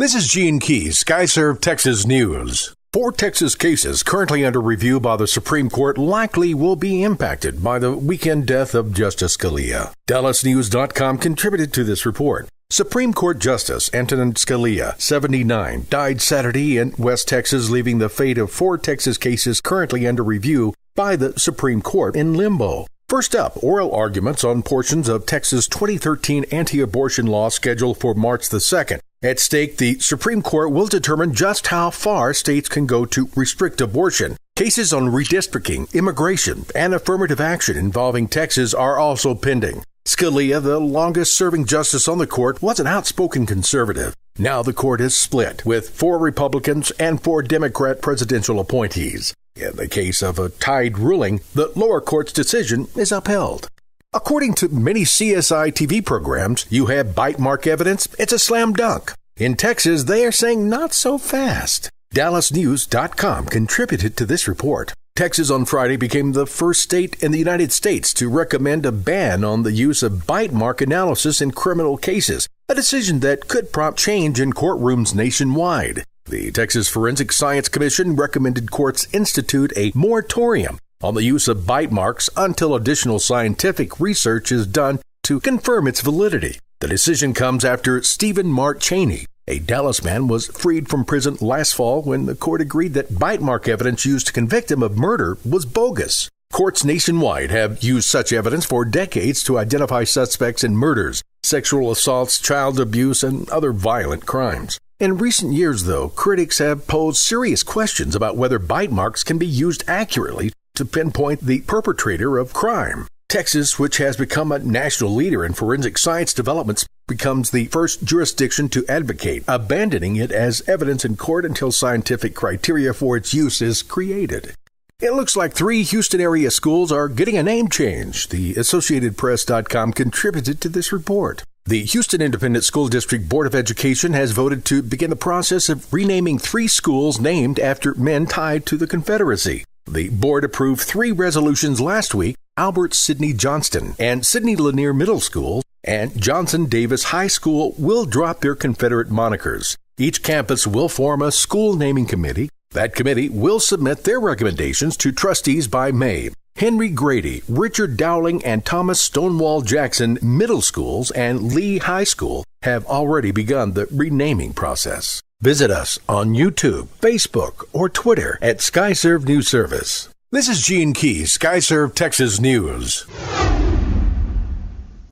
This is Gene Keys, Skyserve, Texas News. 4 Texas cases currently under review by the Supreme Court likely will be impacted by the weekend death of Justice Scalia. DallasNews.com contributed to this report. Supreme Court Justice Antonin Scalia, 79, died Saturday in West Texas, leaving the fate of 4 Texas cases currently under review by the Supreme Court in limbo. First up, oral arguments on portions of Texas' 2013 anti-abortion law scheduled for March the 2nd. At stake, the Supreme Court will determine just how far states can go to restrict abortion. Cases on redistricting, immigration, and affirmative action involving Texas are also pending. Scalia, the longest-serving justice on the court, was an outspoken conservative. Now the court is split, with 4 Republicans and 4 Democrat presidential appointees. In the case of a tied ruling, the lower court's decision is upheld. According to many CSI TV programs, you have bite mark evidence, it's a slam dunk. In Texas, they are saying not so fast. DallasNews.com contributed to this report. Texas on Friday became the first state in the United States to recommend a ban on the use of bite mark analysis in criminal cases, a decision that could prompt change in courtrooms nationwide. The Texas Forensic Science Commission recommended courts institute a moratorium on the use of bite marks until additional scientific research is done to confirm its validity. The decision comes after Stephen Mark Cheney, a Dallas man, was freed from prison last fall when the court agreed that bite mark evidence used to convict him of murder was bogus. Courts nationwide have used such evidence for decades to identify suspects in murders, sexual assaults, child abuse, and other violent crimes. In recent years, though, critics have posed serious questions about whether bite marks can be used accurately to pinpoint the perpetrator of crime. Texas, which has become a national leader in forensic science developments, becomes the first jurisdiction to advocate abandoning it as evidence in court until scientific criteria for its use is created. It looks like 3 Houston area schools are getting a name change. The AssociatedPress.com contributed to this report. The Houston Independent School District Board of Education has voted to begin the process of renaming 3 schools named after men tied to the Confederacy. The board approved 3 resolutions last week. Albert Sidney Johnston and Sidney Lanier Middle School and Johnson Davis High School will drop their Confederate monikers. Each campus will form a school naming committee. That committee will submit their recommendations to trustees by May. Henry Grady, Richard Dowling, and Thomas Stonewall Jackson Middle Schools and Lee High School have already begun the renaming process. Visit us on YouTube, Facebook, or Twitter at Skyserve News Service. This is Gene Keys, Skyserve Texas News.